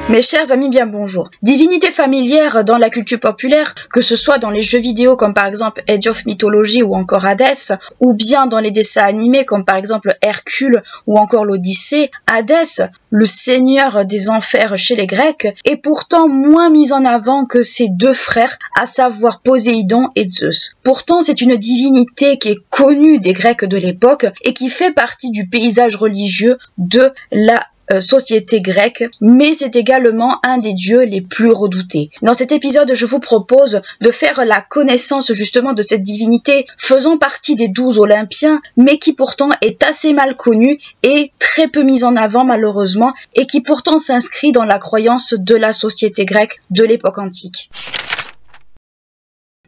Mes chers amis, bien bonjour. Divinité familière dans la culture populaire, que ce soit dans les jeux vidéo comme par exemple Age of Mythology ou encore Hadès, ou bien dans les dessins animés comme par exemple Hercule ou encore l'Odyssée, Hadès, le seigneur des enfers chez les Grecs, est pourtant moins mis en avant que ses deux frères, à savoir Poséidon et Zeus. Pourtant, c'est une divinité qui est connue des Grecs de l'époque et qui fait partie du paysage religieux de la société grecque, mais c'est également un des dieux les plus redoutés. Dans cet épisode, je vous propose de faire la connaissance justement de cette divinité faisant partie des 12 Olympiens, mais qui pourtant est assez mal connue et très peu mise en avant malheureusement, et qui pourtant s'inscrit dans la croyance de la société grecque de l'époque antique.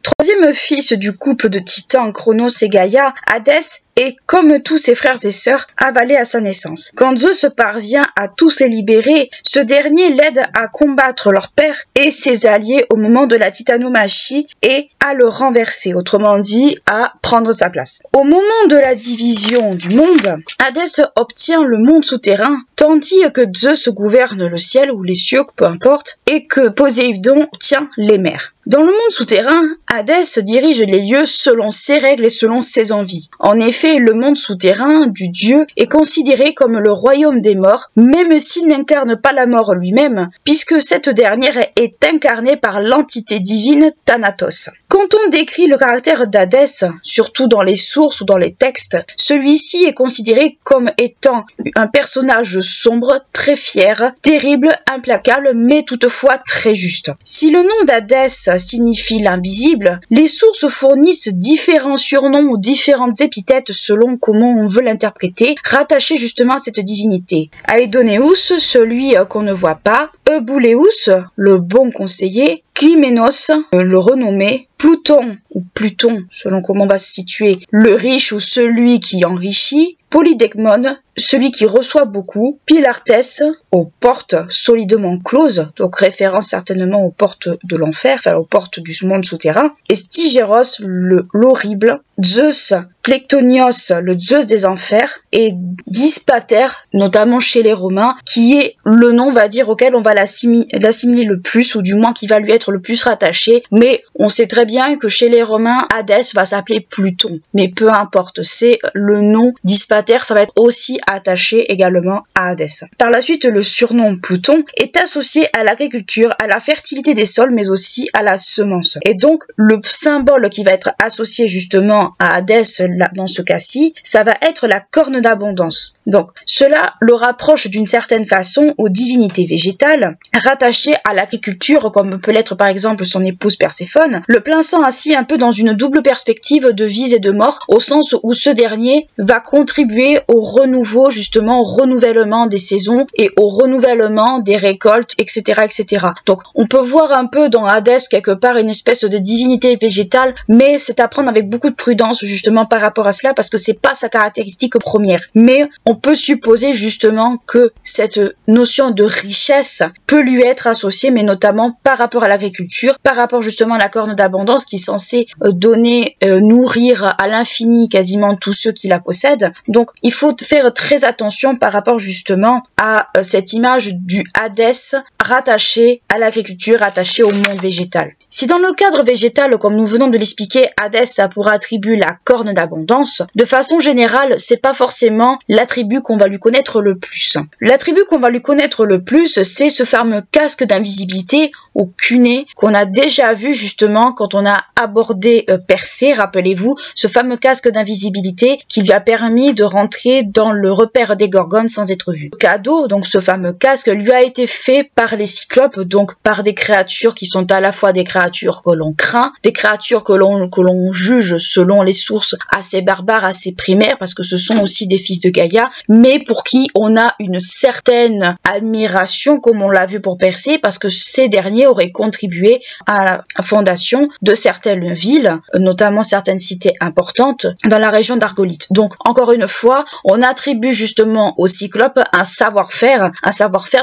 Troisième fils du couple de titans Cronos et Gaïa, Hadès est, comme tous ses frères et sœurs, avalé à sa naissance. Quand Zeus parvient à tous les libérer, ce dernier l'aide à combattre leur père et ses alliés au moment de la titanomachie et à le renverser, autrement dit, à prendre sa place. Au moment de la division du monde, Hadès obtient le monde souterrain, tandis que Zeus gouverne le ciel ou les cieux, peu importe, et que Poséidon obtient les mers. Dans le monde souterrain, Hadès dirige les lieux selon ses règles et selon ses envies. En effet, le monde souterrain du dieu est considéré comme le royaume des morts, même s'il n'incarne pas la mort lui-même, puisque cette dernière est incarnée par l'entité divine Thanatos. Quand on décrit le caractère d'Hadès, surtout dans les sources ou dans les textes, celui-ci est considéré comme étant un personnage sombre, très fier, terrible, implacable, mais toutefois très juste. Si le nom d'Hadès signifie l'invisible, les sources fournissent différents surnoms ou différentes épithètes selon comment on veut l'interpréter, rattachés justement à cette divinité. Aedoneus, celui qu'on ne voit pas, Eubouleus, le bon conseiller, Clyménos, le renommé, Pluton, ou Pluton, selon comment on va se situer, le riche ou celui qui enrichit, Polydecmon, celui qui reçoit beaucoup, Pylartès, aux portes solidement closes, donc référence certainement aux portes de l'enfer, enfin aux portes du monde souterrain, et Stygéros, l'horrible, Zeus, Plectonios, le Zeus des enfers, et Dispater, notamment chez les Romains, qui est le nom, on va dire, auquel on va l'assimiler le plus, ou du moins qui va lui être le plus rattaché, mais on sait très bien que chez les Romains, Hadès va s'appeler Pluton, mais peu importe, c'est le nom Dispater, ça va être aussi attaché également à Hadès. Par la suite, le surnom Pluton est associé à l'agriculture, à la fertilité des sols, mais aussi à la semence. Et donc, le symbole qui va être associé justement à Hadès, là, dans ce cas-ci, ça va être la corne d'abondance. Donc, cela le rapproche d'une certaine façon aux divinités végétales, rattachées à l'agriculture, comme peut l'être par exemple son épouse Perséphone, le plaçant ainsi un peu dans une double perspective de vie et de mort, au sens où ce dernier va contribuer au renouveau, justement au renouvellement des saisons et au renouvellement des récoltes, etc., etc. Donc, on peut voir un peu dans Hadès quelque part une espèce de divinité végétale, mais c'est à prendre avec beaucoup de prudence justement par rapport à cela, parce que c'est pas sa caractéristique première. Mais on peut supposer justement que cette notion de richesse peut lui être associée, mais notamment par rapport à l'agriculture, par rapport justement à la corne d'abondance qui est censée donner, nourrir à l'infini quasiment tous ceux qui la possèdent. Donc il faut faire très attention par rapport justement à cette image du Hadès rattaché à l'agriculture, rattaché au monde végétal. Si dans le cadre végétal, comme nous venons de l'expliquer, Hadès a pour attribut la corne d'abondance, de façon générale, c'est pas forcément l'attribut qu'on va lui connaître le plus. L'attribut qu'on va lui connaître le plus, c'est ce fameux casque d'invisibilité au cunée qu'on a déjà vu justement quand on a abordé Persée, rappelez-vous, ce fameux casque d'invisibilité qui lui a permis de rentrer dans le repère des Gorgones sans être vu. Le cadeau, donc ce fameux casque, lui a été fait par les Cyclopes, donc par des créatures qui sont à la fois des créatures que l'on craint, des créatures que l'on juge selon les sources assez barbares, assez primaires, parce que ce sont aussi des fils de Gaïa, mais pour qui on a une certaine admiration, comme on l'a vu pour Persée, parce que ces derniers auraient contribué à la fondation de certaines villes, notamment certaines cités importantes dans la région d'Argolith. Donc encore une fois, on attribue justement au Cyclope un savoir-faire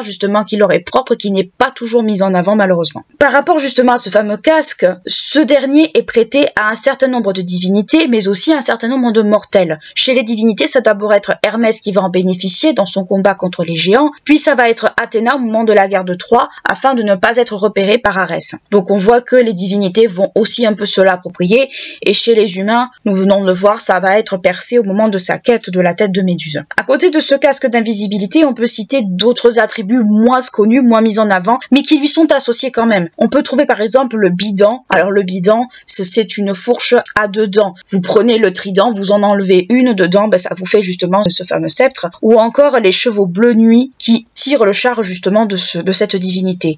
justement qui leur est propre, qui n'est pas toujours mis en avant malheureusement. Par rapport justement à ce fameux casque, ce dernier est prêté à un certain nombre de divinités, mais aussi à un certain nombre de mortels. Chez les divinités, ça d'abord être Hermès qui va en bénéficier dans son combat contre les géants, puis ça va être Athéna au moment de la guerre de Troie, afin de ne pas être repéré par Arès. Donc on voit que les divinités vont aussi un peu se l'approprier, et chez les humains, nous venons de le voir, ça va être Persée au moment de sa quête de la tête de Méduse. À côté de ce casque d'invisibilité, on peut citer d'autres attributs moins connus, moins mis en avant, mais qui lui sont associés quand même. On peut trouver par exemple le bident. Alors le bident, c'est une fourche à 2 dents. Vous prenez le trident, vous en enlevez une dedans, ça vous fait justement ce fameux sceptre. Ou encore les chevaux bleu nuit qui tirent le char justement de cette divinité.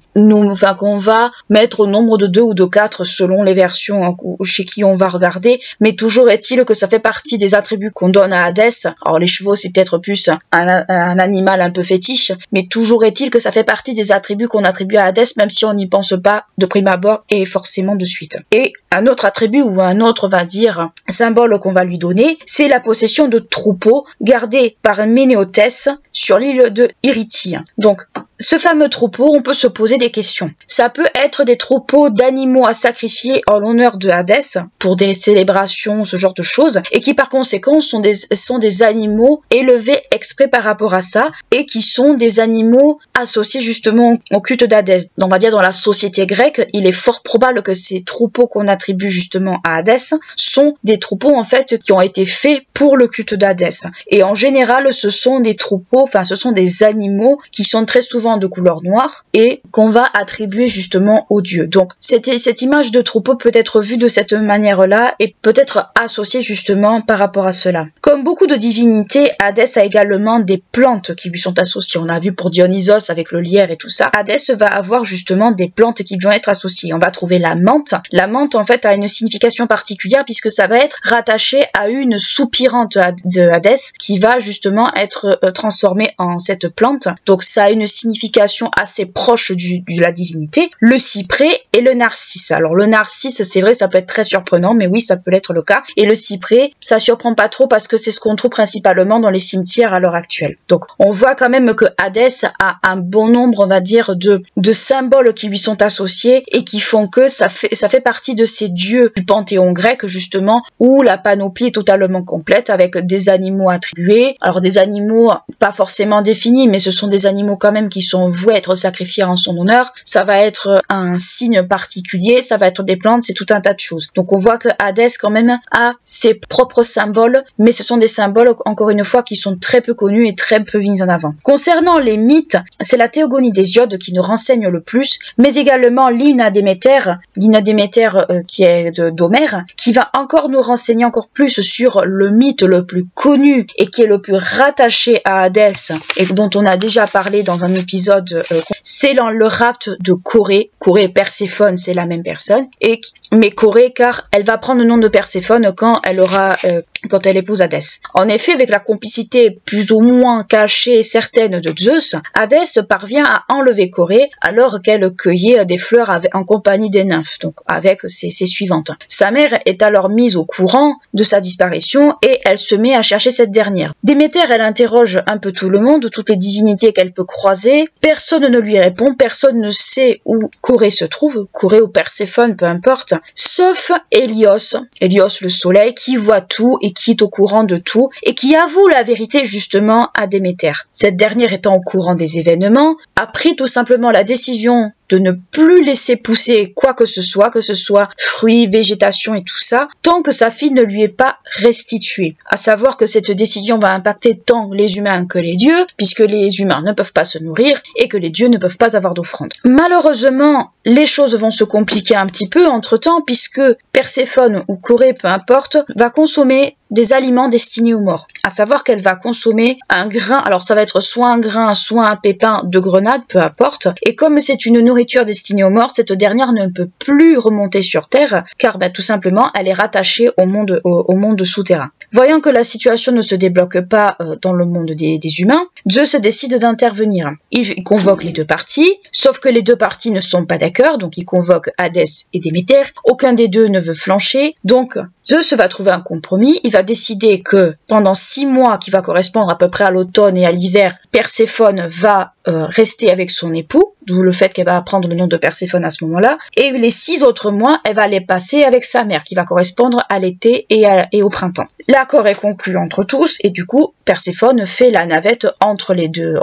Qu'on va mettre au nombre de 2 ou de 4 selon les versions chez qui on va regarder, mais toujours est-il que ça fait partie des attributs qu'on donne à Hadès. Alors les chevaux c'est peut-être plus un animal un peu fétiche, mais toujours est-il que ça fait partie des attributs qu'on attribue à Hadès, même si on n'y pense pas de prime abord et forcément de suite. Et un autre attribut ou un autre, on va dire, symbole qu'on va lui donner, c'est la possession de troupeaux gardés par Ménéothès sur l'île de Irythie. Donc ce fameux troupeau, on peut se poser des questions. Ça peut être des troupeaux d'animaux à sacrifier en l'honneur de Hadès pour des célébrations, ce genre de choses, et qui par conséquent sont des animaux élevés exprès par rapport à ça, et qui sont des animaux associés justement au culte d'Hadès. On va dire dans la société grecque, il est fort probable que ces troupeaux qu'on attribue justement à Hadès sont des troupeaux en fait qui ont été faits pour le culte d'Hadès. Et en général, ce sont des troupeaux, ce sont des animaux qui sont très souvent de couleur noire et qu'on va attribuer justement aux dieux. Donc cette image de troupeau peut être vue de cette manière-là et peut être associée justement par rapport à cela. Comme beaucoup de divinités, Hadès a également des plantes qui lui sont associées. On a vu pour Dionysos avec le lierre et tout ça. Hadès va avoir justement des plantes qui vont être associées. On va trouver la menthe. La menthe en fait a une signification particulière puisque ça va être rattaché à une soupirante de Hadès qui va justement être transformée en cette plante. Donc ça a une signification assez proche de la divinité. Le cyprès et le narcisse. Alors le narcisse, c'est vrai, ça peut être très surprenant, mais oui, ça peut l'être le cas. Et le cyprès, ça surprend pas trop parce que c'est ce qu'on trouve principalement dans les cimetières à l'heure actuelle. Donc on voit quand même que Hadès a un bon nombre, on va dire, de symboles qui lui sont associés et qui font que ça fait partie de ces dieux du panthéon grec justement où la panoplie est totalement complète avec des animaux attribués. Alors des animaux pas forcément définis, mais ce sont des animaux quand même qui sont voués à être sacrifiés en son honneur. Ça va être un signe particulier, ça va être des plantes, c'est tout un tas de choses. Donc on voit que Hadès quand même a ses propres symboles, mais ce sont des symboles encore une fois qui sont très peu connus et très peu mis en avant. Concernant les mythes, c'est la Théogonie d'Hésiode qui nous renseigne le plus, mais également l'hymne à Déméter qui est d'Homère, qui va encore nous renseigner encore plus sur le mythe le plus connu et qui est le plus rattaché à Hadès et dont on a déjà parlé dans un épisode, c'est le rapt de Corée. Corée et Perséphone, c'est la même personne, mais Corée car elle va prendre le nom de Perséphone quand elle épouse Hadès. En effet, avec la complicité plus ou moins cachée et certaine de Zeus, Hadès parvient à enlever Corée alors qu'elle cueillait des fleurs en compagnie des nymphes, donc avec ses suivantes. Sa mère est alors mise au courant de sa disparition et elle se met à chercher cette dernière. Déméter, elle interroge un peu tout le monde, toutes les divinités qu'elle peut croiser. Personne ne lui répond, personne ne sait où Corée se trouve, Corée ou Perséphone, peu importe, sauf Hélios le soleil, qui voit tout et qui est au courant de tout et qui avoue la vérité justement à Déméter. Cette dernière étant au courant des événements, a pris tout simplement la décision de ne plus laisser pousser quoi que ce soit fruits, végétation et tout ça, tant que sa fille ne lui est pas restituée. À savoir que cette décision va impacter tant les humains que les dieux, puisque les humains ne peuvent pas se nourrir et que les dieux ne peuvent pas avoir d'offrande. Malheureusement, les choses vont se compliquer un petit peu entre-temps, puisque Perséphone ou Corée, peu importe, va consommer des aliments destinés aux morts. À savoir qu'elle va consommer un grain, alors ça va être soit un grain, soit un pépin de grenade, peu importe. Et comme c'est une nourriture destinée aux morts, cette dernière ne peut plus remonter sur Terre, car tout simplement, elle est rattachée au monde souterrain. Voyant que la situation ne se débloque pas dans le monde des humains, Zeus décide d'intervenir. Il convoque les deux parties, sauf que les deux parties ne sont pas d'accord, donc il convoque Hadès et Déméter. Aucun des deux ne veut flancher, donc Zeus va trouver un compromis. Il va décider que pendant 6 mois, qui va correspondre à peu près à l'automne et à l'hiver, Perséphone va rester avec son époux, d'où le fait qu'elle va prendre le nom de Perséphone à ce moment-là, et les 6 autres mois, elle va les passer avec sa mère, qui va correspondre à l'été et au printemps. L'accord est conclu entre tous, et du coup, Perséphone fait la navette entre les deux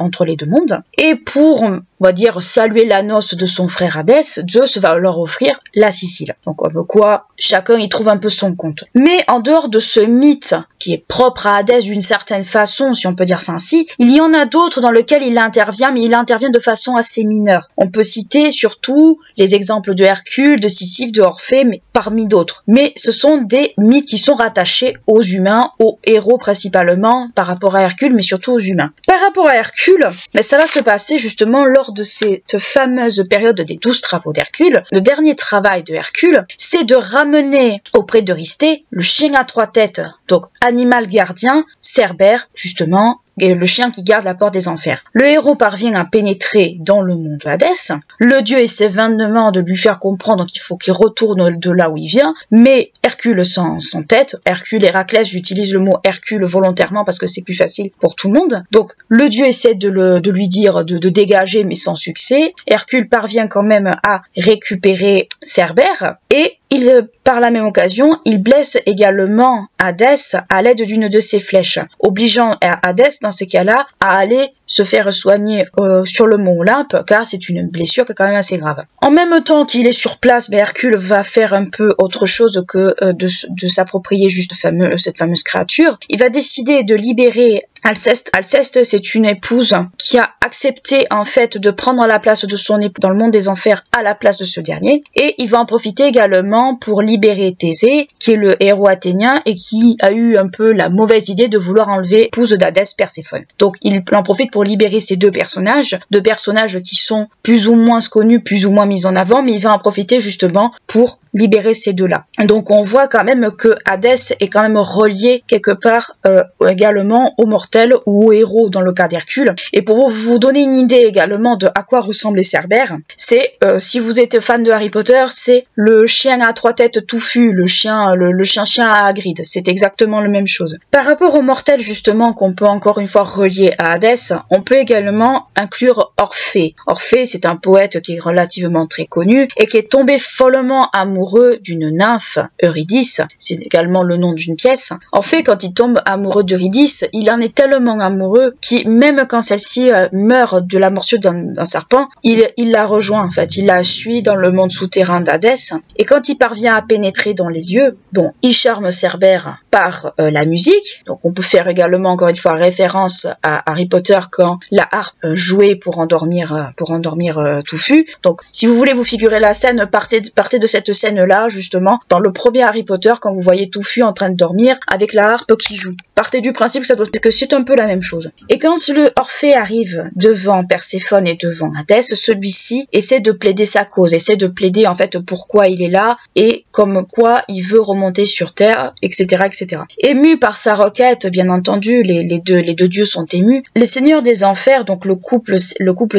mondes, et pour, on va dire, saluer la noce de son frère Hadès, Zeus va leur offrir la Sicile. Donc, comme quoi, chacun y trouve un peu son compte. Mais en dehors de ce mythe, qui est propre à Hadès d'une certaine façon, si on peut dire ça ainsi, il y en a d'autres dans lesquels il intervient, mais il intervient de façon assez mineure. On peut citer surtout les exemples de Hercule, de Sisyphe, de Orphée, mais parmi d'autres. Mais ce sont des mythes qui sont rattachés aux humains, aux héros principalement, par rapport à Hercule, mais surtout aux humains. Par rapport à Hercule, mais ça va se passer justement lors de cette fameuse période des 12 travaux d'Hercule. Le dernier travail de Hercule, c'est de ramener auprès d'Eurysthée le chien à 3 têtes, donc animal gardien, Cerbère, justement, le chien qui garde la porte des enfers. Le héros parvient à pénétrer dans le monde de Hadès. Le dieu essaie vainement de lui faire comprendre qu'il faut qu'il retourne de là où il vient, mais Hercule sans tête, Hercule, Héraclès, j'utilise le mot Hercule volontairement parce que c'est plus facile pour tout le monde. Donc le dieu essaie de lui dire de dégager, mais sans succès. Hercule parvient quand même à récupérer Cerbère, et par la même occasion, il blesse également Hadès à l'aide d'une de ses flèches, obligeant Hadès, dans ces cas-là, à aller se faire soigner sur le mont Olympe, car c'est une blessure qui est quand même assez grave. En même temps qu'il est sur place, Hercule va faire un peu autre chose que de s'approprier juste cette fameuse créature. Il va décider de libérer Alceste. Alceste, c'est une épouse qui a accepté en fait de prendre la place de son époux dans le monde des enfers à la place de ce dernier, et il va en profiter également pour libérer Thésée, qui est le héros athénien et qui a eu un peu la mauvaise idée de vouloir enlever l'épouse d'Hadès, Perséphone. Donc il en profite pour libérer ces deux personnages qui sont plus ou moins connus, plus ou moins mis en avant, mais il va en profiter justement pour libérer ces deux-là. Donc on voit quand même que Hadès est quand même relié quelque part également aux mortels ou aux héros dans le cas d'Hercule. Et pour vous donner une idée également de à quoi ressemblait Cerbère, c'est, si vous êtes fan de Harry Potter, c'est le chien à 3 têtes touffu, le chien à Hagrid, c'est exactement la même chose. Par rapport aux mortels justement qu'on peut encore une fois relier à Hadès, on peut également inclure Orphée. Orphée, c'est un poète qui est relativement très connu et qui est tombé follement amoureux d'une nymphe, Eurydice, c'est également le nom d'une pièce. Orphée, quand il tombe amoureux d'Eurydice, il en est tellement amoureux qu'il, même quand celle-ci meurt de la morsure d'un serpent, il la rejoint en fait, il la suit dans le monde souterrain d'Hadès, et quand il parvient à pénétrer dans les lieux, bon, il charme Cerbère par la musique, donc on peut faire également encore une fois référence à Harry Potter quand la harpe jouée pour endormir Touffu. Donc si vous voulez vous figurer la scène, partez de cette scène-là justement dans le premier Harry Potter quand vous voyez Touffu en train de dormir avec la harpe qui joue. Partez du principe que c'est un peu la même chose. Et quand le Orphée arrive devant Perséphone et devant Hadès, celui-ci essaie de plaider sa cause, essaie de plaider en fait pourquoi il est là et comme quoi il veut remonter sur Terre, etc., etc. Ému par sa requête, bien entendu, les deux dieux sont émus. Les seigneurs des enfers, donc le couple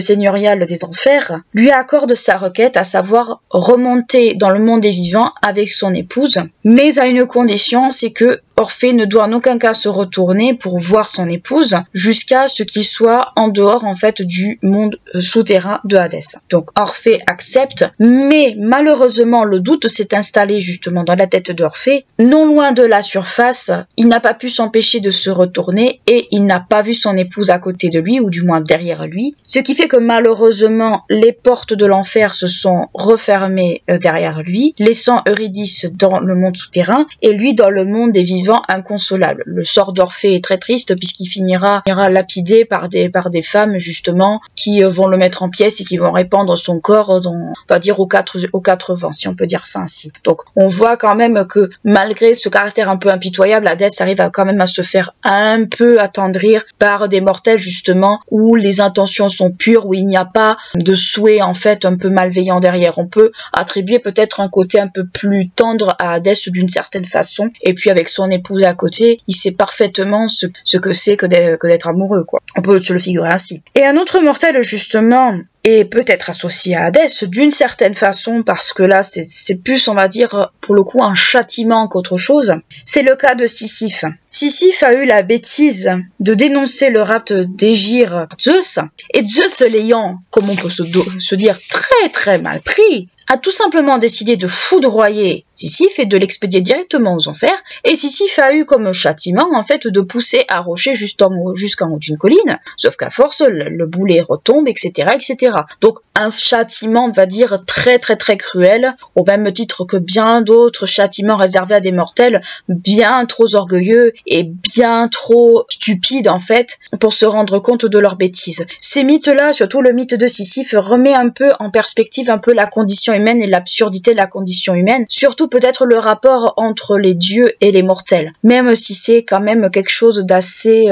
seigneurial des enfers, lui accorde sa requête, à savoir remonter dans le monde des vivants avec son épouse, mais à une condition, c'est que Orphée ne doit en aucun cas se retourner pour voir son épouse jusqu'à ce qu'il soit en dehors en fait du monde souterrain de Hadès. Donc Orphée accepte, mais malheureusement le doute s'est installé justement dans la tête d'Orphée. Non loin de la surface, il n'a pas pu s'empêcher de se retourner et il n'a pas vu son épouse à côté de lui, ou du moins derrière lui, ce qui fait que malheureusement les portes de l'enfer se sont refermées derrière lui, laissant Eurydice dans le monde souterrain et lui dans le monde des vivants inconsolable. Le sort d'Orphée est très triste puisqu'il finira lapidé par des femmes justement qui vont le mettre en pièces et qui vont répandre son corps on va dire aux quatre vents, si on peut dire ça ainsi. Donc on voit quand même que malgré ce caractère un peu impitoyable, Hadès arrive quand même à se faire un peu attendrir par des mortels justement où les intentions sont pures, où il n'y a pas de souhait en fait un peu malveillant derrière. On peut attribuer peut-être un côté un peu plus tendre à Hadès d'une certaine façon, et puis avec son épouse à côté, il sait parfaitement ce que c'est que d'être amoureux, quoi. On peut se le figurer ainsi. Et un autre mortel justement est peut-être associé à Hadès d'une certaine façon, parce que là c'est plus, on va dire, pour le coup un châtiment qu'autre chose. C'est le cas de Sisyphe. Sisyphe a eu la bêtise de dénoncer le rapt d'Égir Zeus, et Zeus l'ayant, comme on peut se dire, très très mal pris, a tout simplement décidé de foudroyer Sisyphe et de l'expédier directement aux enfers, et Sisyphe a eu comme châtiment en fait de pousser un rocher jusqu'en haut d'une colline, sauf qu'à force le boulet retombe, etc., etc. Donc un châtiment, on va dire, très très très cruel, au même titre que bien d'autres châtiments réservés à des mortels bien trop orgueilleux et bien trop stupides en fait pour se rendre compte de leurs bêtises. Ces mythes-là, surtout le mythe de Sisyphe, remet un peu en perspective un peu la condition humaine et l'absurdité de la condition humaine, surtout peut-être le rapport entre les dieux et les mortels, même si c'est quand même quelque chose d'assez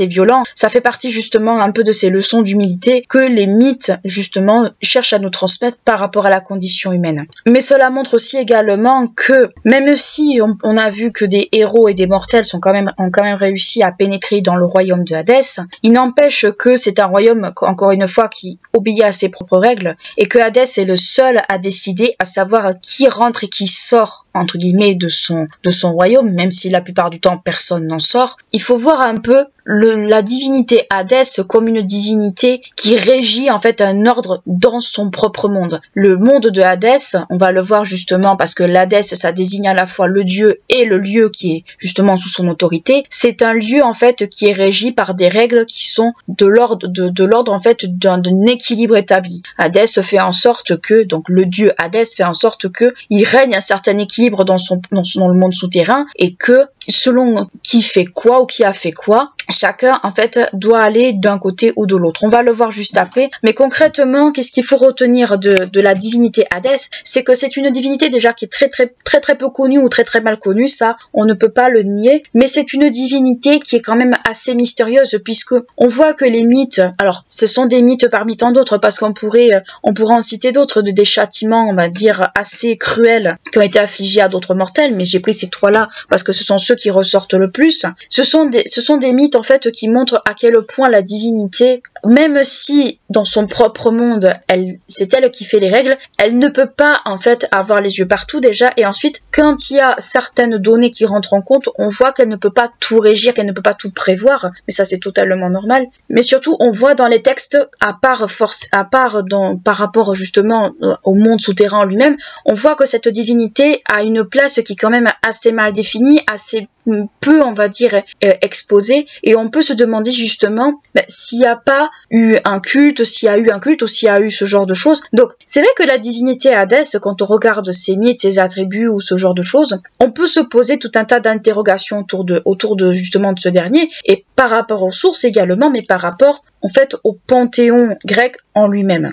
violent, ça fait partie justement un peu de ces leçons d'humilité que les mythes justement cherchent à nous transmettre par rapport à la condition humaine. Mais cela montre aussi également que même si on a vu que des héros et des mortels ont quand même réussi à pénétrer dans le royaume de Hadès, il n'empêche que c'est un royaume, encore une fois, qui obéit à ses propres règles, et que Hadès est le seul à décider, à savoir qui rentre et qui sort entre guillemets de son royaume, même si la plupart du temps personne n'en sort. Il faut voir un peu la divinité Hadès comme une divinité qui régit en fait un ordre dans son propre monde. Le monde de Hadès, on va le voir justement parce que l'Hadès, ça désigne à la fois le dieu et le lieu qui est justement sous son autorité. C'est un lieu en fait qui est régi par des règles qui sont de l'ordre en fait d'un équilibre établi. Hadès fait en sorte que, donc le dieu Hadès fait en sorte que il règne un certain équilibre dans le monde souterrain, et que selon qui fait quoi ou qui a fait quoi, chacun en fait doit aller d'un côté ou de l'autre. On va le voir juste après, mais concrètement, qu'est-ce qu'il faut retenir de la divinité Hadès? C'est que c'est une divinité déjà qui est très peu connue ou très mal connue, ça on ne peut pas le nier, mais c'est une divinité qui est quand même assez mystérieuse, puisque on voit que les mythes, alors ce sont des mythes parmi tant d'autres, parce qu'on pourrait en citer d'autres, des châtiments, on va dire, assez cruels qui ont été affligés à d'autres mortels, mais j'ai pris ces trois-là parce que ce sont ceux qui ressortent le plus. Ce sont des mythes en fait qui montrent à quel point la divinité, même si dans son propre monde c'est elle qui fait les règles, elle ne peut pas en fait avoir les yeux partout déjà, et ensuite quand il y a certaines données qui rentrent en compte, on voit qu'elle ne peut pas tout régir, qu'elle ne peut pas tout prévoir, mais ça c'est totalement normal. Mais surtout on voit dans les textes, par rapport justement au monde souterrain lui-même, on voit que cette divinité a une place qui est quand même assez mal définie, assez peu, on va dire, exposée, et on peut se demander justement s'il n'y a pas eu un culte, s'il y a eu un culte ou s'il y a eu ce genre de choses. Donc c'est vrai que la divinité Hadès, quand on regarde ses mythes, ses attributs ou ce genre de choses, on peut se poser tout un tas d'interrogations autour de justement de ce dernier, et par rapport aux sources également, mais par rapport en fait au panthéon grec en lui-même.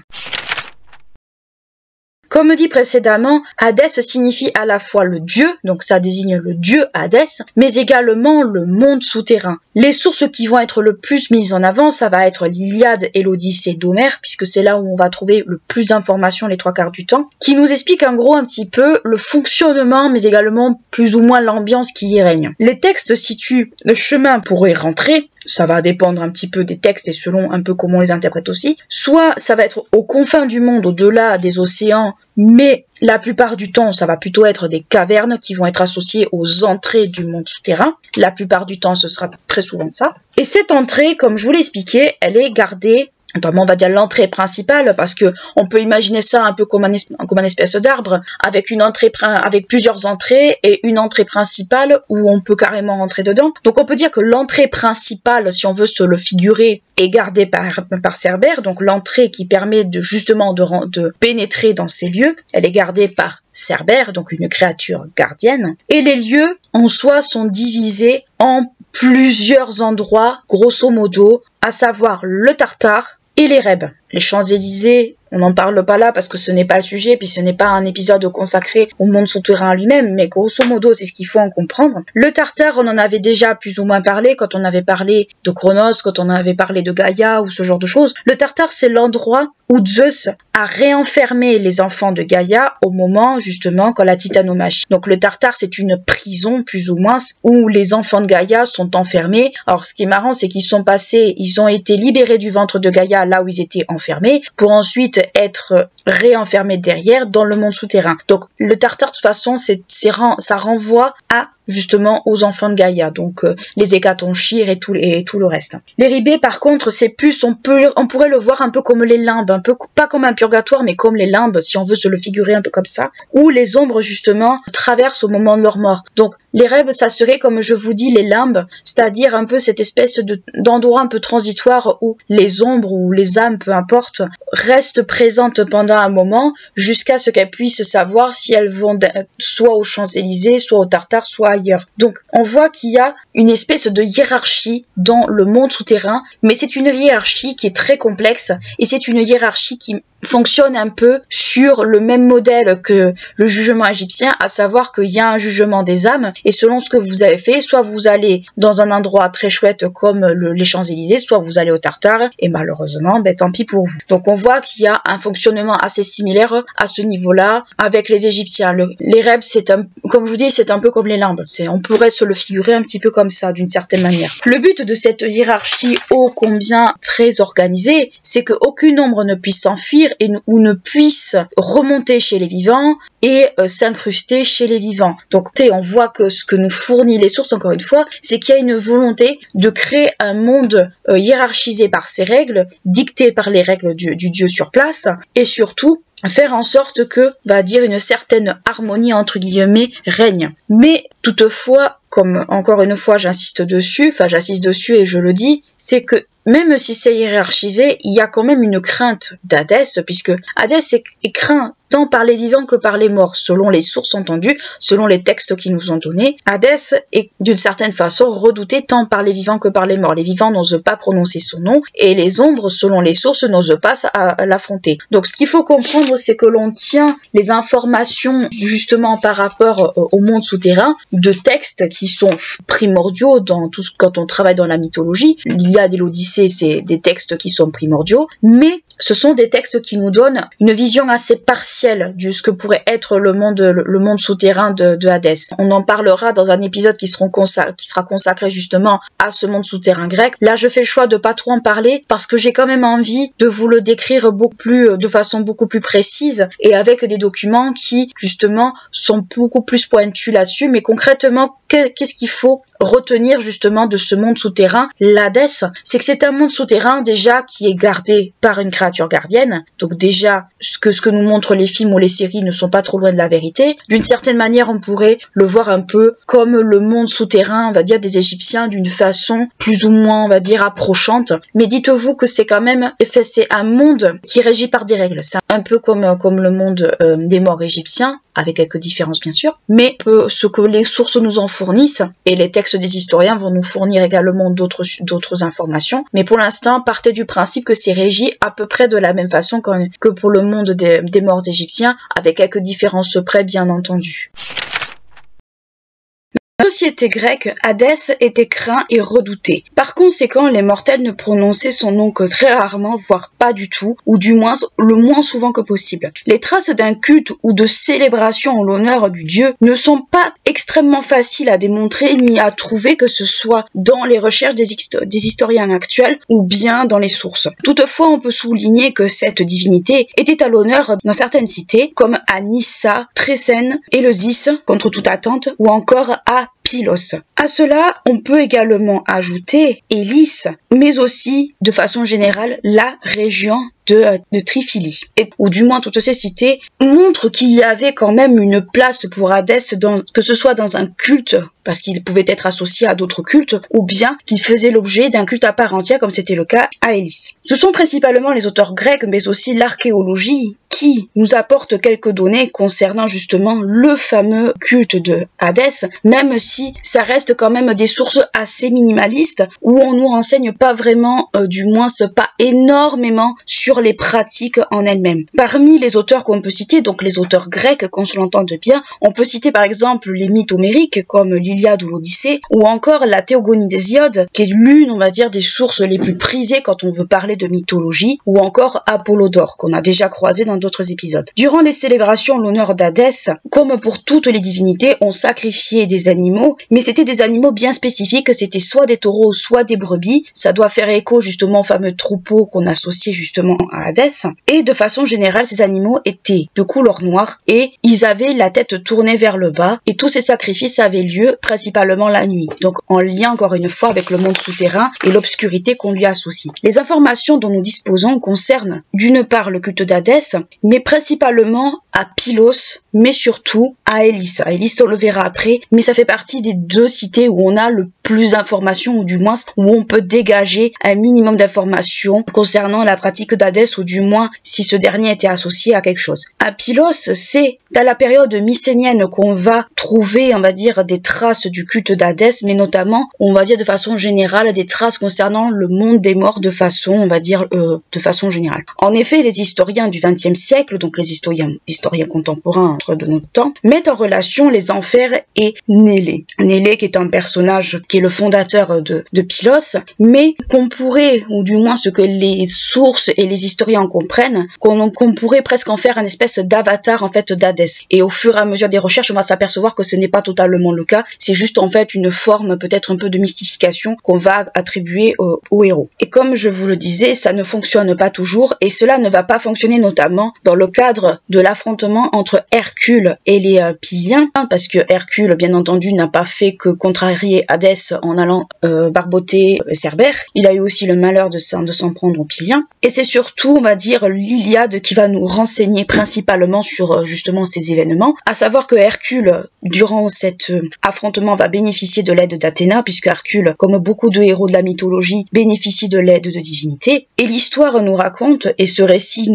Comme dit précédemment, Hadès signifie à la fois le dieu, donc ça désigne le dieu Hadès, mais également le monde souterrain. Les sources qui vont être le plus mises en avant, ça va être l'Iliade et l'Odyssée d'Homère, puisque c'est là où on va trouver le plus d'informations les 3/4 du temps, qui nous explique en gros un petit peu le fonctionnement, mais également plus ou moins l'ambiance qui y règne. Les textes situent le chemin pour y rentrer, ça va dépendre un petit peu des textes et selon un peu comment on les interprète aussi. Soit ça va être aux confins du monde, au-delà des océans, mais la plupart du temps, ça va plutôt être des cavernes qui vont être associées aux entrées du monde souterrain. La plupart du temps, ce sera très souvent ça. Et cette entrée, comme je vous l'ai expliqué, elle est gardée, notamment on va dire l'entrée principale, parce que on peut imaginer ça un peu comme une espèce d'arbre, avec avec plusieurs entrées et une entrée principale où on peut carrément rentrer dedans. Donc on peut dire que l'entrée principale, si on veut se le figurer, est gardée par Cerbère, donc l'entrée qui permet justement de pénétrer dans ces lieux, elle est gardée par Cerbère, donc une créature gardienne, et les lieux en soi sont divisés en plusieurs endroits, grosso modo, à savoir le Tartare et les Rèbes. Les Champs-Élysées, on n'en parle pas là parce que ce n'est pas le sujet, puis ce n'est pas un épisode consacré au monde souterrain lui-même, mais grosso modo, c'est ce qu'il faut en comprendre. Le Tartare, on en avait déjà plus ou moins parlé quand on avait parlé de Cronos, quand on avait parlé de Gaïa ou ce genre de choses. Le Tartare, c'est l'endroit où Zeus a réenfermé les enfants de Gaïa au moment, justement, quand la titanomachie. Donc le Tartare, c'est une prison, plus ou moins, où les enfants de Gaïa sont enfermés. Alors, ce qui est marrant, c'est ils ont été libérés du ventre de Gaïa, là où ils étaient enfermés, pour ensuite être réenfermés derrière dans le monde souterrain. Donc le Tartare, de toute façon, ça renvoie à justement aux enfants de Gaïa, donc les Hécatonchires et tout le reste. Les Ribés, par contre, c'est plus, on pourrait le voir un peu comme les limbes, un peu pas comme un purgatoire, mais comme les limbes, si on veut se le figurer un peu comme ça, où les ombres justement traversent au moment de leur mort. Donc les Rèbes, ça serait, comme je vous dis, les limbes, c'est-à-dire un peu cette espèce d'endroit un peu transitoire où les ombres ou les âmes, peu importe, restent présentes pendant un moment jusqu'à ce qu'elles puissent savoir si elles vont soit aux Champs-Élysées, soit au Tartare, soit ailleurs. Donc on voit qu'il y a une espèce de hiérarchie dans le monde souterrain, mais c'est une hiérarchie qui est très complexe et c'est une hiérarchie qui fonctionne un peu sur le même modèle que le jugement égyptien, à savoir qu'il y a un jugement des âmes et selon ce que vous avez fait, soit vous allez dans un endroit très chouette comme les Champs-Élysées, soit vous allez au Tartare et malheureusement, tant pis pour vous. Donc on voit qu'il y a un fonctionnement assez similaire à ce niveau-là avec les Égyptiens. Les Rèbes, comme je vous dis, c'est un peu comme les limbes. On pourrait se le figurer un petit peu comme ça, d'une certaine manière. Le but de cette hiérarchie ô combien très organisée, c'est qu'aucune ombre ne puisse s'enfuir ou ne puisse remonter chez les vivants et s'incruster chez les vivants. Donc on voit que ce que nous fournit les sources, encore une fois, c'est qu'il y a une volonté de créer un monde hiérarchisé par ces règles, dictées par les règles du dieu sur place, et surtout faire en sorte que, une certaine harmonie entre guillemets règne. Mais toutefois, comme encore une fois j'insiste dessus et je le dis, c'est que même si c'est hiérarchisé, il y a quand même une crainte d'Hadès, puisque Hadès est craint tant par les vivants que par les morts, selon les sources entendues, selon les textes qui nous ont donnés. Hadès est d'une certaine façon redouté tant par les vivants que par les morts. Les vivants n'osent pas prononcer son nom, et les ombres, selon les sources, n'osent pas l'affronter. Donc ce qu'il faut comprendre, c'est que l'on tient les informations justement par rapport au monde souterrain de textes qui sont primordiaux dans tout quand on travaille dans la mythologie. L'Iliade et l'Odyssée, c'est des textes qui sont primordiaux, mais ce sont des textes qui nous donnent une vision assez partielle de ce que pourrait être le monde souterrain de Hadès. On en parlera dans un épisode qui sera consacré justement à ce monde souterrain grec. Là, je fais le choix de pas trop en parler parce que j'ai quand même envie de vous le décrire de façon beaucoup plus précise et avec des documents qui justement sont beaucoup plus pointus là-dessus. Mais concrètement, qu'est-ce qu'il faut retenir justement de ce monde souterrain, l'Hadès? C'est que c'est un monde souterrain déjà qui est gardé par une créature gardienne. Donc déjà, ce que nous montrent les films ou les séries ne sont pas trop loin de la vérité. D'une certaine manière, on pourrait le voir un peu comme le monde souterrain, des Égyptiens, d'une façon plus ou moins, approchante. Mais dites-vous que c'est quand même, c'est un monde qui est régi par des règles. C'est un peu comme le monde des morts égyptiens, avec quelques différences bien sûr, mais ce que les sources nous en fournissent, et les textes des historiens vont nous fournir également d'autres informations, mais pour l'instant, partez du principe que c'est régi à peu près de la même façon que pour le monde des morts égyptiens, avec quelques différences près bien entendu. Dans la société grecque, Hadès était craint et redouté. Par conséquent, les mortels ne prononçaient son nom que très rarement, voire pas du tout, ou du moins le moins souvent que possible. Les traces d'un culte ou de célébration en l'honneur du dieu ne sont pas extrêmement faciles à démontrer ni à trouver, que ce soit dans les recherches des historiens actuels ou bien dans les sources. Toutefois, on peut souligner que cette divinité était à l'honneur dans certaines cités, comme à Nyssa, Trécène, Éleusis, contre toute attente, ou encore à Pylos. À cela, on peut également ajouter Élis, mais aussi, de façon générale, la région de Triphylie, ou du moins toutes ces cités montrent qu'il y avait quand même une place pour Hadès, que ce soit dans un culte, parce qu'il pouvait être associé à d'autres cultes, ou bien qu'il faisait l'objet d'un culte à part entière, comme c'était le cas à Élis. Ce sont principalement les auteurs grecs, mais aussi l'archéologie, qui nous apportent quelques données concernant justement le fameux culte de Hadès, même si ici, ça reste quand même des sources assez minimalistes où on nous renseigne pas vraiment, du moins pas énormément sur les pratiques en elles-mêmes. Parmi les auteurs qu'on peut citer, donc les auteurs grecs, qu'on se l'entende bien, on peut citer par exemple les mythes homériques comme l'Iliade ou l'Odyssée, ou encore la Théogonie d'Hésiode, qui est l'une, on va dire, des sources les plus prisées quand on veut parler de mythologie, ou encore Apollodore, qu'on a déjà croisé dans d'autres épisodes. Durant les célébrations en l'honneur d'Hadès, comme pour toutes les divinités, on sacrifiait des animaux, mais c'était des animaux bien spécifiques, c'était soit des taureaux, soit des brebis. Ça doit faire écho justement au fameux troupeau qu'on associait justement à Hadès. Et de façon générale, ces animaux étaient de couleur noire et ils avaient la tête tournée vers le bas, et tous ces sacrifices avaient lieu principalement la nuit. Donc en lien encore une fois avec le monde souterrain et l'obscurité qu'on lui associe. Les informations dont nous disposons concernent d'une part le culte d'Hadès, mais principalement à Pylos, mais surtout à Élis. À Élis, on le verra après, mais ça fait partie des deux cités où on a le plus d'informations, ou du moins où on peut dégager un minimum d'informations concernant la pratique d'Hadès, ou du moins si ce dernier était associé à quelque chose. À Pylos, c'est à la période mycénienne qu'on va trouver, on va dire, des traces du culte d'Hadès, mais notamment, on va dire de façon générale, des traces concernant le monde des morts de façon, on va dire, de façon générale. En effet, les historiens du XXe siècle, donc les historiens contemporains de notre temps, mettent en relation les enfers et Nélé. Nélé qui est un personnage qui est le fondateur de Pylos, mais qu'on pourrait, ou du moins ce que les sources et les historiens comprennent, qu'on pourrait presque en faire une espèce d'avatar en fait d'Hadès. Et au fur et à mesure des recherches, on va s'apercevoir que ce n'est pas totalement le cas, c'est juste en fait une forme peut-être un peu de mystification qu'on va attribuer au héros. Et comme je vous le disais, ça ne fonctionne pas toujours, et cela ne va pas fonctionner notamment dans le cadre de l'affrontement entre Hercule et les Pyliens, parce que Hercule, bien entendu, n'a pas fait que contrarier Hadès en allant barboter Cerbère. Il a eu aussi le malheur de s'en prendre aux Pyliens. Et c'est surtout, on va dire, l'Iliade qui va nous renseigner principalement sur justement ces événements, à savoir que Hercule, durant cet affrontement, va bénéficier de l'aide d'Athéna, puisque Hercule, comme beaucoup de héros de la mythologie, bénéficie de l'aide de divinités. Et l'histoire nous raconte, et ce récit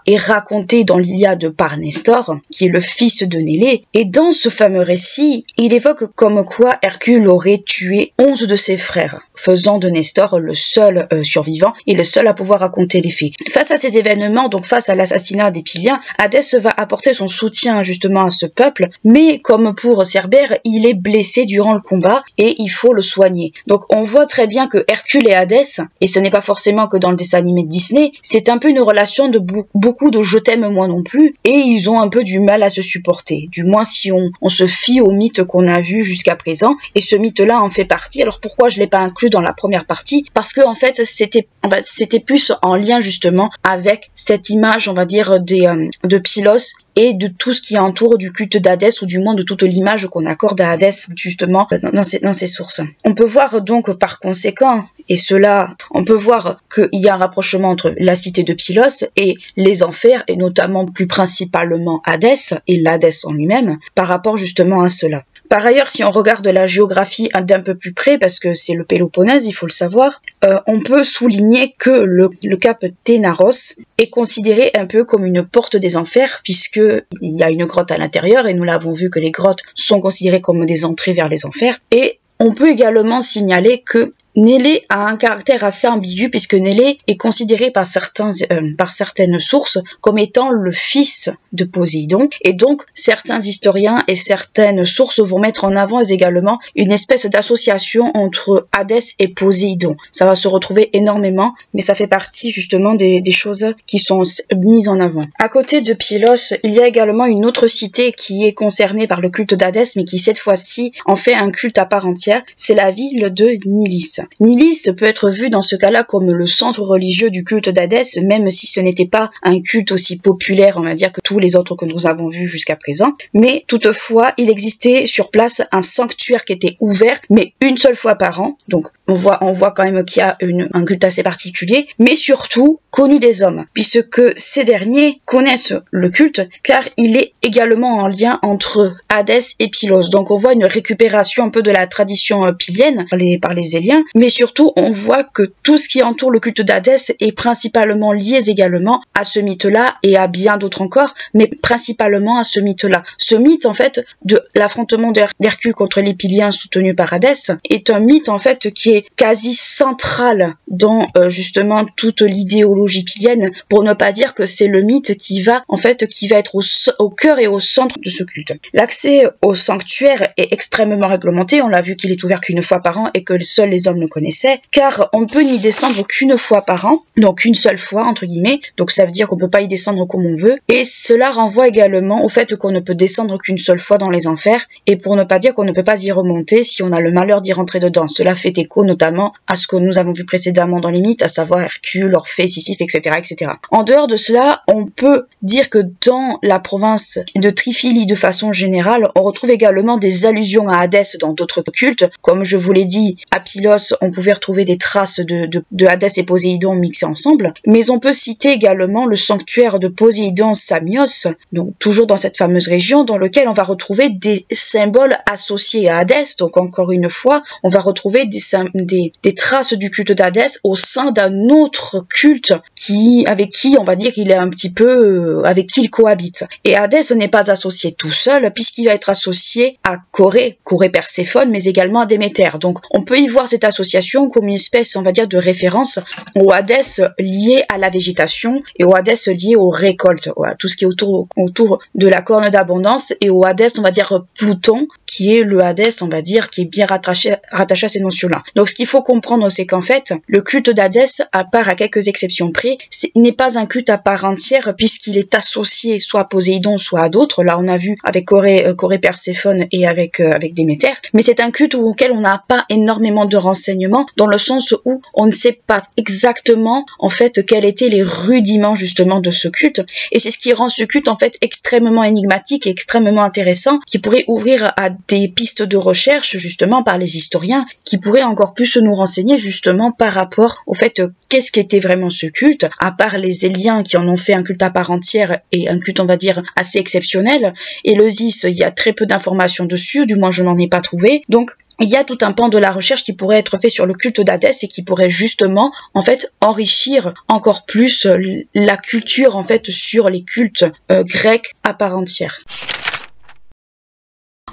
est raconté dans l'Iliade par Nestor, qui est le fils de Nélé. Et dans ce fameux récit, il évoque comme quoi Hercule aurait tué 11 de ses frères, faisant de Nestor le seul survivant et le seul à pouvoir raconter les faits. Face à ces événements, donc face à l'assassinat des Pyliens, Hadès va apporter son soutien justement à ce peuple, mais comme pour Cerbère, il est blessé durant le combat et il faut le soigner. Donc on voit très bien que Hercule et Hadès, et ce n'est pas forcément que dans le dessin animé de Disney, c'est un peu une relation de beaucoup de je t'aime moi non plus, et ils ont un peu du mal à se supporter, du moins si on se fie au mythe qu'on a vu jusqu'à présent, et ce mythe-là en fait partie. Alors pourquoi je l'ai pas inclus dans la première partie? Parce que en fait c'était plus en lien justement avec cette image, on va dire, de Pylos et de tout ce qui entoure du culte d'Hadès, ou du moins de toute l'image qu'on accorde à Hadès justement dans ces sources. On peut voir donc par conséquent, et cela, on peut voir qu'il y a un rapprochement entre la cité de Pylos et les enfers, et notamment plus principalement Hadès et l'Hadès en lui-même, par rapport justement à cela. Par ailleurs, si on regarde la géographie d'un peu plus près, parce que c'est le Péloponnèse, il faut le savoir, on peut souligner que le cap Ténaros est considéré un peu comme une porte des enfers, puisque il y a une grotte à l'intérieur, et nous l'avons vu que les grottes sont considérées comme des entrées vers les enfers. Et on peut également signaler que Nélé a un caractère assez ambigu, puisque Nélé est considéré par certaines sources comme étant le fils de Poséidon, et donc certains historiens et certaines sources vont mettre en avant également une espèce d'association entre Hadès et Poséidon. Ça va se retrouver énormément, mais ça fait partie justement des choses qui sont mises en avant. À côté de Pylos, il y a également une autre cité qui est concernée par le culte d'Hadès, mais qui cette fois-ci en fait un culte à part entière, c'est la ville de Nilis. Nilis peut être vu dans ce cas-là comme le centre religieux du culte d'Hadès, même si ce n'était pas un culte aussi populaire, on va dire, que tous les autres que nous avons vus jusqu'à présent. Mais toutefois, il existait sur place un sanctuaire qui était ouvert, mais une seule fois par an. Donc on voit quand même qu'il y a un culte assez particulier, mais surtout connu des hommes, puisque ces derniers connaissent le culte, car il est également en lien entre Hadès et Pylos. Donc on voit une récupération un peu de la tradition pylienne par les Éliens, mais surtout on voit que tout ce qui entoure le culte d'Hadès est principalement lié également à ce mythe-là et à bien d'autres encore, mais principalement à ce mythe-là. Ce mythe en fait de l'affrontement d'Hercule contre les Pyliens soutenu par Hadès est un mythe en fait qui est quasi central dans justement toute l'idéologie pylienne, pour ne pas dire que c'est le mythe qui va être au cœur et au centre de ce culte. L'accès au sanctuaire est extrêmement réglementé, on l'a vu qu'il est ouvert qu'une fois par an et que seuls les hommes le connaissaient, car on ne peut n'y descendre qu'une fois par an, donc une seule fois entre guillemets, donc ça veut dire qu'on peut pas y descendre comme on veut, et cela renvoie également au fait qu'on ne peut descendre qu'une seule fois dans les enfers, et pour ne pas dire qu'on ne peut pas y remonter si on a le malheur d'y rentrer dedans. Cela fait écho notamment à ce que nous avons vu précédemment dans les mythes, à savoir Hercule, Orphée, Sisyphe, etc., etc. En dehors de cela, on peut dire que dans la province de Triphylie de façon générale, on retrouve également des allusions à Hadès dans d'autres cultes. Comme je vous l'ai dit, à Pylos, on pouvait retrouver des traces de Hadès et Poséidon mixés ensemble, mais on peut citer également le sanctuaire de Poséidon Samios, donc toujours dans cette fameuse région, dans lequel on va retrouver des symboles associés à Hadès. Donc encore une fois, on va retrouver des traces du culte d'Hadès au sein d'un autre culte avec qui on va dire qu'il est un petit peu avec qui il cohabite. Et Hadès n'est pas associé tout seul, puisqu'il va être associé à Corée Perséphone, mais également à Déméter. Donc on peut y voir cette association comme une espèce, on va dire, de référence au Hadès lié à la végétation et au Hadès lié aux récoltes, à tout ce qui est autour de la corne d'abondance, et au Hadès, on va dire, Pluton, qui est le Hadès, on va dire, qui est bien rattaché à ces notions-là. Donc ce qu'il faut comprendre, c'est qu'en fait, le culte d'Hadès, à part à quelques exceptions près, n'est pas un culte à part entière, puisqu'il est associé soit à Poséidon, soit à d'autres. Là, on a vu avec Corée Perséphone et avec Déméter. Mais c'est un culte auquel on n'a pas énormément de renseignements, dans le sens où on ne sait pas exactement, en fait, quels étaient les rudiments, justement, de ce culte. Et c'est ce qui rend ce culte, en fait, extrêmement énigmatique et extrêmement intéressant, qui pourrait ouvrir à des pistes de recherche, justement, par les historiens, qui pourraient encore plus nous renseigner, justement, par rapport au fait qu'est-ce qu'était vraiment ce culte, à part les Éliens qui en ont fait un culte à part entière et un culte, on va dire, assez exceptionnel. Éleusis, il y a très peu d'informations dessus, du moins je n'en ai pas trouvé. Donc, il y a tout un pan de la recherche qui pourrait être fait sur le culte d'Hadès et qui pourrait justement, en fait, enrichir encore plus la culture, en fait, sur les cultes grecs à part entière.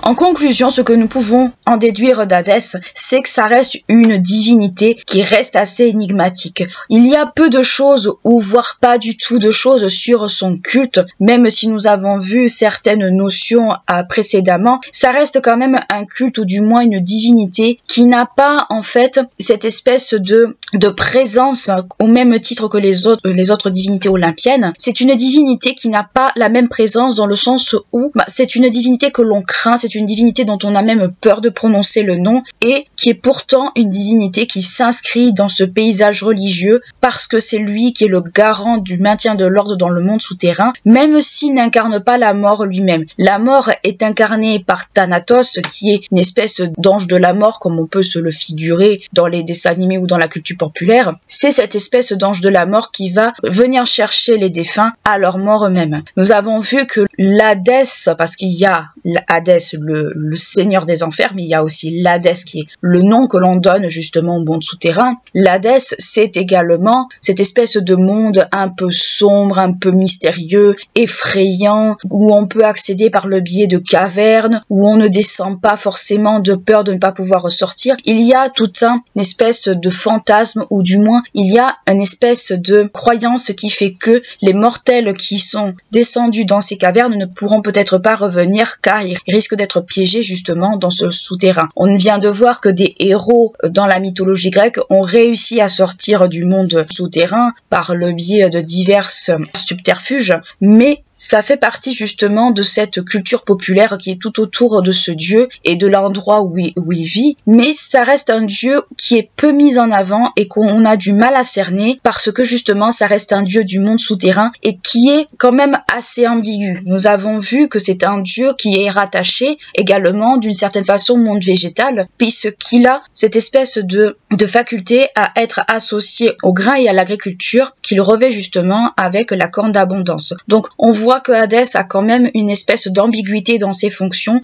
En conclusion, ce que nous pouvons en déduire d'Hadès, c'est que ça reste une divinité qui reste assez énigmatique. Il y a peu de choses, ou voire pas du tout de choses sur son culte, même si nous avons vu certaines notions précédemment, ça reste quand même un culte, ou du moins une divinité, qui n'a pas, en fait, cette espèce de présence, au même titre que les autres divinités olympiennes. C'est une divinité qui n'a pas la même présence, dans le sens où c'est une divinité que l'on craint, c'est une divinité dont on a même peur de prononcer le nom, et qui est pourtant une divinité qui s'inscrit dans ce paysage religieux parce que c'est lui qui est le garant du maintien de l'ordre dans le monde souterrain, même s'il n'incarne pas la mort lui-même. La mort est incarnée par Thanatos, qui est une espèce d'ange de la mort, comme on peut se le figurer dans les dessins animés ou dans la culture populaire. C'est cette espèce d'ange de la mort qui va venir chercher les défunts à leur mort eux-mêmes. Nous avons vu que l'Hadès, parce qu'il y a l'Hadès, le seigneur des enfers, mais il y a aussi l'Hadès qui est le nom que l'on donne justement au monde souterrain. L'Hadès, c'est également cette espèce de monde un peu sombre, un peu mystérieux, effrayant, où on peut accéder par le biais de cavernes, où on ne descend pas forcément de peur de ne pas pouvoir ressortir. Il y a tout une espèce de fantasme, ou du moins il y a une espèce de croyance qui fait que les mortels qui sont descendus dans ces cavernes ne pourront peut-être pas revenir, car ils risquent d'être piégés justement dans ce souterrain. On vient de voir que des héros dans la mythologie grecque ont réussi à sortir du monde souterrain par le biais de divers subterfuges, mais ça fait partie justement de cette culture populaire qui est tout autour de ce dieu et de l'endroit où il vit, mais ça reste un dieu qui est peu mis en avant et qu'on a du mal à cerner parce que justement ça reste un dieu du monde souterrain et qui est quand même assez ambigu. Nous avons vu que c'est un dieu qui est rattaché également d'une certaine façon au monde végétal, puisqu'il a cette espèce de faculté à être associé au grain et à l'agriculture qu'il revêt justement avec la corne d'abondance. Donc on voit voit que Hadès a quand même une espèce d'ambiguïté dans ses fonctions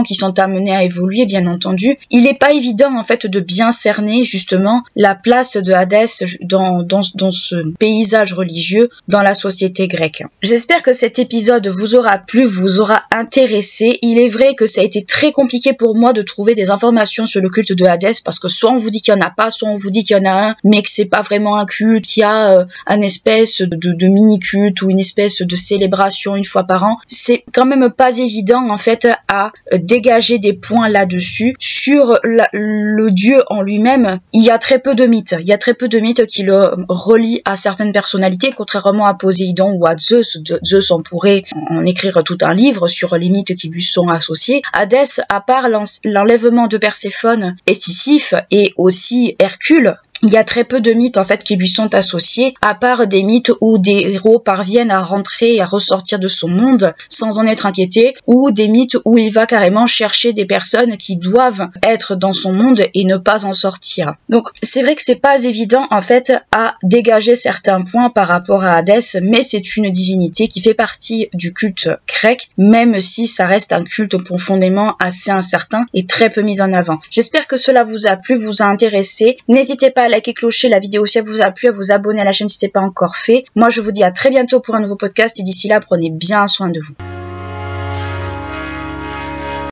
qui sont amenées à évoluer, bien entendu. Il n'est pas évident, en fait, de bien cerner, justement, la place de Hadès dans ce paysage religieux dans la société grecque. J'espère que cet épisode vous aura plu, vous aura intéressé. Il est vrai que ça a été très compliqué pour moi de trouver des informations sur le culte de Hadès, parce que soit on vous dit qu'il n'y en a pas, soit on vous dit qu'il y en a un, mais que c'est pas vraiment un culte, qu'il y a un espèce de mini-culte ou une espèce de célébration une fois par an. C'est quand même pas évident, en fait, à dégager des points là-dessus. Sur le dieu en lui-même, il y a très peu de mythes. Il y a très peu de mythes qui le relient à certaines personnalités, contrairement à Poséidon ou à Zeus. Zeus, on pourrait en écrire tout un livre sur les mythes qui lui sont associés. Hadès, à part l'enlèvement de Perséphone et Sisyphe et aussi Hercule, il y a très peu de mythes en fait qui lui sont associés, à part des mythes où des héros parviennent à rentrer et à ressortir de son monde sans en être inquiétés, ou des mythes où il va carrément chercher des personnes qui doivent être dans son monde et ne pas en sortir. Donc c'est vrai que c'est pas évident en fait à dégager certains points par rapport à Hadès, mais c'est une divinité qui fait partie du culte grec, même si ça reste un culte profondément assez incertain et très peu mis en avant. J'espère que cela vous a plu, vous a intéressé. N'hésitez pas à liker, clocher la vidéo si elle vous a plu, à vous abonner à la chaîne si ce n'est pas encore fait. Moi je vous dis à très bientôt pour un nouveau podcast et d'ici là prenez bien soin de vous.